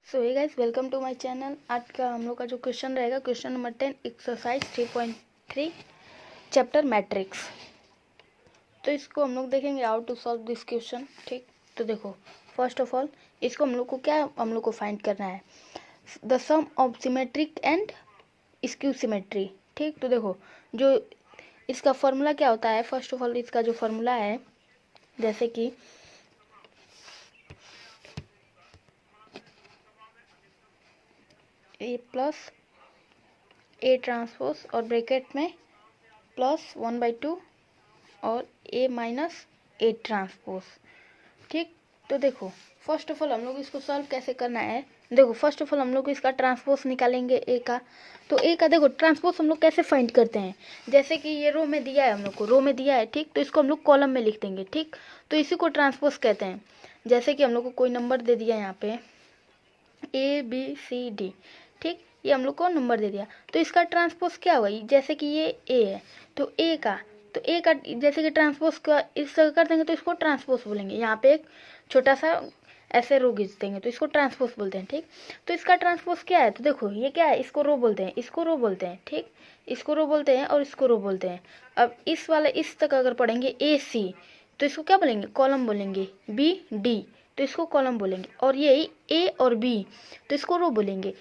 So hey guys, welcome to my channel. आज का हम लोग का जो क्वेश्चन रहेगा, question number 10, exercise 3.3, chapter matrix. तो इसको हम लोग देखेंगे how to solve this question. ठीक, तो देखो, फर्स्ट ऑफ ऑल इसको हम लोग को फाइंड करना है the sum of symmetric and skew symmetry. ठीक, तो देखो जो इसका फॉर्मूला क्या होता है। फर्स्ट ऑफ ऑल इसका जो फॉर्मूला है, जैसे कि ए प्लस ए ट्रांसपोज और ब्रैकेट में प्लस 1/2 और ए माइनस ए ट्रांसपोज। ठीक, तो देखो फर्स्ट ऑफ ऑल हम लोग इसको सॉल्व कैसे करना है। देखो फर्स्ट ऑफ ऑल हम लोग इसका ट्रांसपोज निकालेंगे ए का। तो ए का देखो ट्रांसपोज हम लोग कैसे फाइंड करते हैं। जैसे कि ये रो में दिया है, हम लोग को रो में दिया है। ठीक, तो इसको हम लोग कॉलम में लिख देंगे। ठीक, तो इसी को ट्रांसपोज कहते हैं। जैसे कि हम लोग को कोई नंबर दे दिया यहाँ पे ABCD। ठीक, ये हम लोग को नंबर दे दिया, तो इसका ट्रांसपोज क्या होगा। जैसे कि ये ए है, तो ए का जैसे कि ट्रांसपोज का इस तरह कर देंगे तो इसको ट्रांसपोज बोलेंगे। यहाँ पे एक छोटा सा ऐसे रो खींच देंगे तो इसको ट्रांसपोज बोलते हैं। ठीक, तो इसका ट्रांसपोज क्या है, तो देखो ये क्या है, इसको रो बोलते हैं, इसको रो बोलते हैं। ठीक, इसको रो बोलते हैं और इसको रो बोलते हैं। अब इस वाले इस तक अगर पढ़ेंगे AC, तो इसको क्या बोलेंगे, कॉलम बोलेंगे। BD, तो इसको कॉलम बोलेंगे। और ये A और B, तो इसको रो बोलेंगे।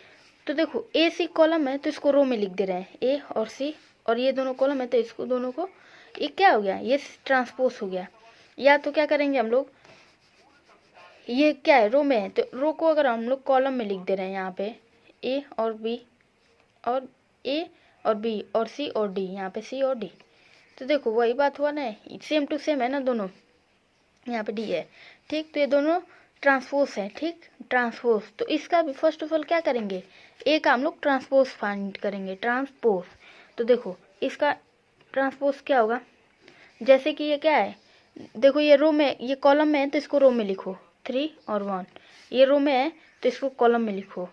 तो देखो AC कॉलम है तो इसको रो में लिख दे रहे हैं A और C, और ये दोनों कॉलम है तो इसको दोनों को, ये क्या हो गया, ये ट्रांसपोज हो गया। या तो क्या करेंगे हम लोग, ये क्या है रो में है, तो रो को अगर हम लोग कॉलम में लिख दे रहे हैं यहाँ पे A और B और A और B और C और D, यहाँ पे C और D। तो देखो वही बात हुआ ना, सेम टू सेम है ना दोनों, यहाँ पे D है। ठीक, तो ये दोनों ट्रांसपोज है। ठीक, ट्रांसपोज, तो इसका भी फर्स्ट ऑफ ऑल क्या करेंगे, ए का हम लोग ट्रांसपोज फाइंड करेंगे, ट्रांसपोज। तो देखो इसका ट्रांसपोज क्या होगा, जैसे कि ये क्या है, देखो ये रो में, ये कॉलम में है तो इसको रो में लिखो 3 और 1। ये रो में है तो इसको कॉलम में लिखो।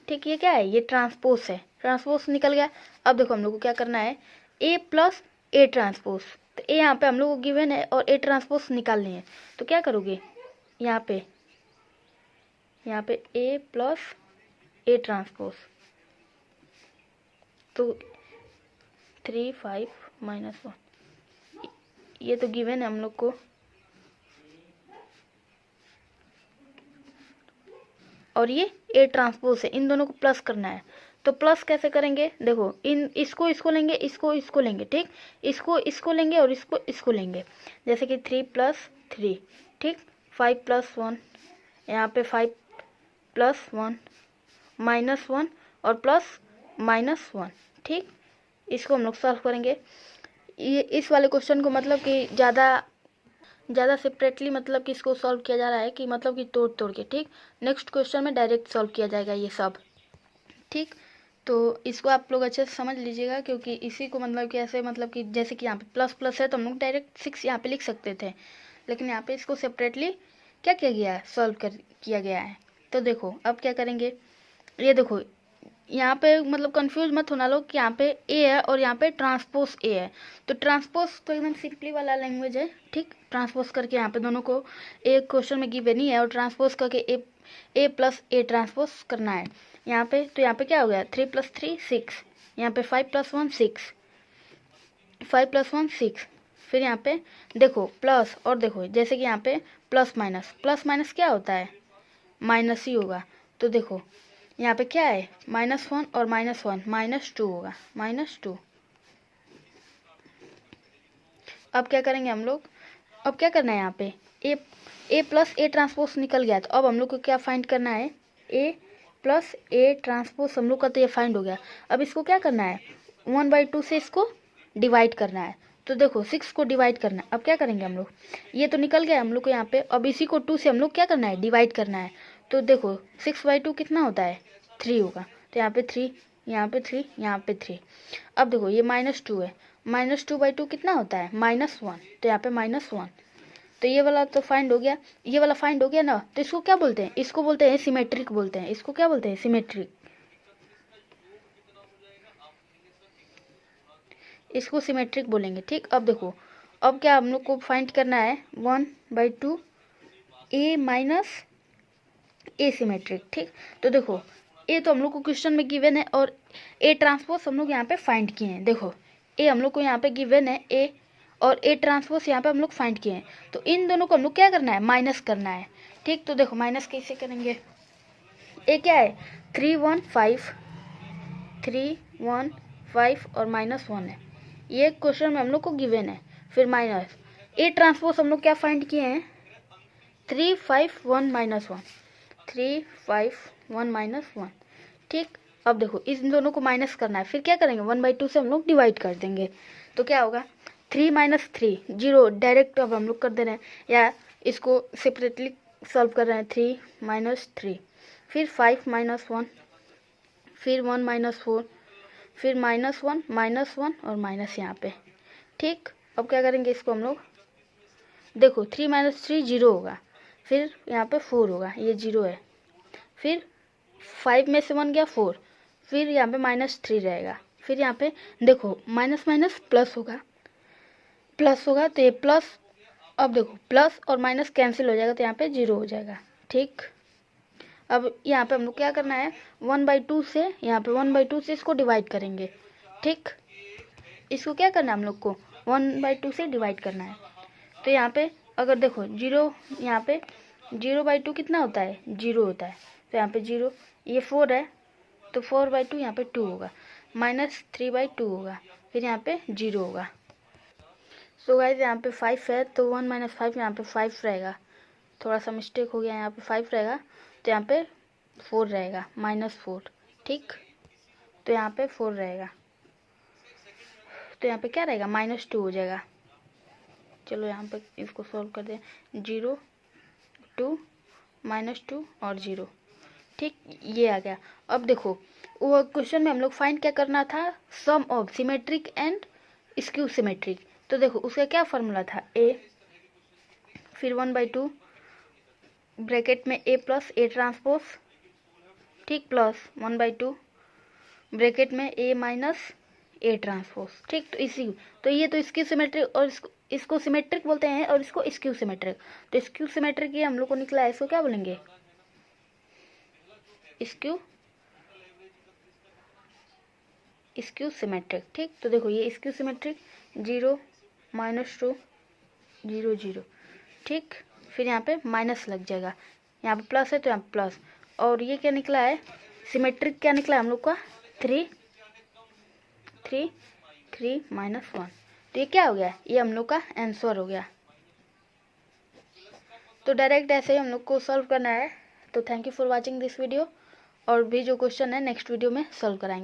ठीक, ये क्या है, ये ट्रांसपोज है, ट्रांसपोज निकल गया। अब देखो हम लोग को क्या करना है, ए प्लस ए ट्रांसपोज। तो ए यहाँ पे हम लोग को गिवन है और ए ट्रांसपोज निकालनी है। तो क्या करोगे, यहाँ पे ए प्लस ए ट्रांसपोज, तो 3 5 -1, ये तो गिवन है हम लोग को। और ये ए ट्रांसपोज है, इन दोनों को प्लस करना है। तो प्लस कैसे करेंगे, देखो इसको लेंगे, इसको लेंगे। ठीक, इसको लेंगे और इसको लेंगे। जैसे कि 3 + 3। ठीक, 5 + 1, यहाँ पे 5 + 1 -1 और प्लस -1। ठीक, इसको हम लोग सॉल्व करेंगे। ये इस वाले क्वेश्चन को मतलब कि ज़्यादा सेपरेटली मतलब कि इसको सॉल्व किया जा रहा है कि मतलब कि तोड़ तोड़ के। ठीक, नेक्स्ट क्वेश्चन में डायरेक्ट सॉल्व किया जाएगा ये सब। ठीक, तो इसको आप लोग अच्छे से समझ लीजिएगा, क्योंकि इसी को मतलब कि ऐसे मतलब कि जैसे कि यहाँ पे प्लस प्लस है तो हम लोग डायरेक्ट 6 यहाँ पे लिख सकते थे, लेकिन यहाँ पे इसको सेपरेटली क्या किया गया है, किया गया है। तो देखो अब क्या करेंगे, ये देखो यहाँ पे मतलब कंफ्यूज मत होना लोग कि यहाँ पे ए है और यहाँ पे ट्रांसपोज ए है। तो ट्रांसपोज तो एकदम सिंपली वाला लैंग्वेज है। ठीक, ट्रांसपोज करके यहाँ पे दोनों को एक क्वेश्चन में गिवन ही है और ट्रांसपोज करके ए प्लस ए ट्रांसपोज करना है यहाँ पे। तो यहाँ पे क्या हो गया, 3 + 3 6, यहाँ पे 5 + 1 6, 5 + 1 6। फिर यहाँ पे देखो प्लस, और देखो जैसे कि यहाँ पे प्लस माइनस क्या होता है, माइनस ही होगा। तो देखो यहाँ पे क्या है, -1 और -1, -2 होगा, -2। अब क्या करेंगे हम लोग, अब क्या करना है, यहाँ पे ए प्लस ए ट्रांसपोज निकल गया। तो अब हम लोग को क्या फाइंड करना है, ए प्लस ए ट्रांसपोज हम लोग का तो ये फाइंड हो गया। अब इसको क्या करना है, 1/2 से इसको डिवाइड करना है। तो देखो 6 को डिवाइड करना है। अब क्या करेंगे हम लोग, ये तो निकल गया हम लोग को यहाँ पे। अब इसी को 2 से हम लोग क्या करना है, डिवाइड करना है। तो देखो 6/2 कितना होता है, 3 होगा। तो यहाँ पे 3, यहाँ पे 3, यहाँ पे 3। अब देखो ये -2 है, -2/2 कितना होता है, -1। तो यहाँ पे -1। तो ये वाला तो फाइंड हो गया, ये वाला फाइंड हो गया ना। तो इसको क्या बोलते हैं, इसको बोलते हैं सिमेट्रिक बोलते हैं। इसको क्या बोलते हैं, सिमेट्रिक। इसको सिमेट्रिक बोलेंगे। ठीक, अब देखो अब क्या हम लोग को फाइंड करना है, 1/2 ए माइनस ए सिमेट्रिक। ठीक, तो देखो ए तो हम लोग को क्वेश्चन में गिवन है और ए ट्रांसपोज हम लोग यहाँ पे फाइंड किए हैं। देखो ए हम लोग को यहाँ पे गिवन है ए, और ए ट्रांसपोज यहाँ पे हम लोग फाइंड किए हैं। तो इन दोनों को हम लोग क्या करना है, माइनस करना है। ठीक, तो देखो माइनस कैसे करेंगे, ए क्या है 3 1 5, 3 1 5 और -1 है, ये क्वेश्चन में हम लोग को गिवन है। फिर माइनस ए ट्रांसपोज हम लोग क्या फाइंड किए हैं 3 5 1 -1, 3 5 1 -1। ठीक, अब देखो इन दोनों को माइनस करना है, फिर क्या करेंगे 1/2 से हम लोग डिवाइड कर देंगे। तो क्या होगा 3 - 3 0, डायरेक्ट अब हम लोग कर दे रहे हैं, या इसको सेपरेटली सॉल्व कर रहे हैं। 3 - 3, फिर 5 -1, फिर 1 - 4, फिर -1 -1 और माइनस यहाँ पे। ठीक, अब क्या करेंगे इसको हम लोग, देखो 3 - 3 0 होगा, फिर यहाँ पे 4 होगा, ये 0 है, फिर 5 में से 1 गया 4, फिर यहाँ पे -3 रहेगा, फिर यहाँ पे देखो माइनस माइनस प्लस होगा, प्लस होगा तो ये प्लस, अब देखो प्लस और माइनस कैंसिल हो जाएगा तो यहाँ पे 0 हो जाएगा। ठीक, अब यहाँ पे हम लोग क्या करना है 1/2 से, यहाँ पे 1/2 से इसको डिवाइड करेंगे। ठीक, इसको क्या करना है हम लोग को 1/2 से डिवाइड करना है। तो यहाँ पे अगर देखो 0, यहाँ पे 0/2 कितना होता है 0 होता है, तो यहाँ पे 0, ये 4 है तो 4/2 यहाँ पे 2 होगा, -3/2 होगा, फिर यहाँ पे 0 होगा। सो गाइस यहाँ पे 5 है तो 1 - 5 यहाँ पे 5 रहेगा, थोड़ा सा मिस्टेक हो गया, यहाँ पे 5 रहेगा तो यहाँ पे 4 रहेगा, -4। ठीक, तो यहाँ पे 4 रहेगा, तो यहाँ पे क्या रहेगा -2 हो जाएगा। चलो यहाँ पे इसको सॉल्व कर दें, 0 2 -2 और 0। ठीक, ये आ गया। अब देखो वो क्वेश्चन में हम लोग फाइंड क्या करना था, sum of symmetric and skew symmetric. तो देखो उसका क्या फार्मूला था, ए, फिर 1/2 ब्रैकेट में ए प्लस ए ट्रांसपोज, ठीक, प्लस 1/2 ब्रैकेट में ए माइनस ए ट्रांसपोज। ठीक, तो इसी, तो ये तो स्क्यू सिमेट्रिक, और इसको सिमेट्रिक बोलते हैं और इसको स्क्यू सिमेट्रिक। तो स्क्यू सिमेट्रिक ये हम लोग को निकला है, इसको क्या बोलेंगे स्क्यू सिमेट्रिक। ठीक, तो देखो ये स्क्यू सिमेट्रिक 0 -2 0 0। ठीक, फिर यहाँ पे माइनस लग जाएगा, यहाँ पे प्लस है तो यहाँ प्लस, और ये क्या निकला है सिमेट्रिक, क्या निकला है हम लोग का 3 3 3 -1। तो ये क्या हो गया, ये हम लोग का आंसर हो गया। तो डायरेक्ट ऐसे ही हम लोग को सॉल्व करना है। तो thank you for watching this video, और भी जो क्वेश्चन है नेक्स्ट वीडियो में सॉल्व कराएंगे।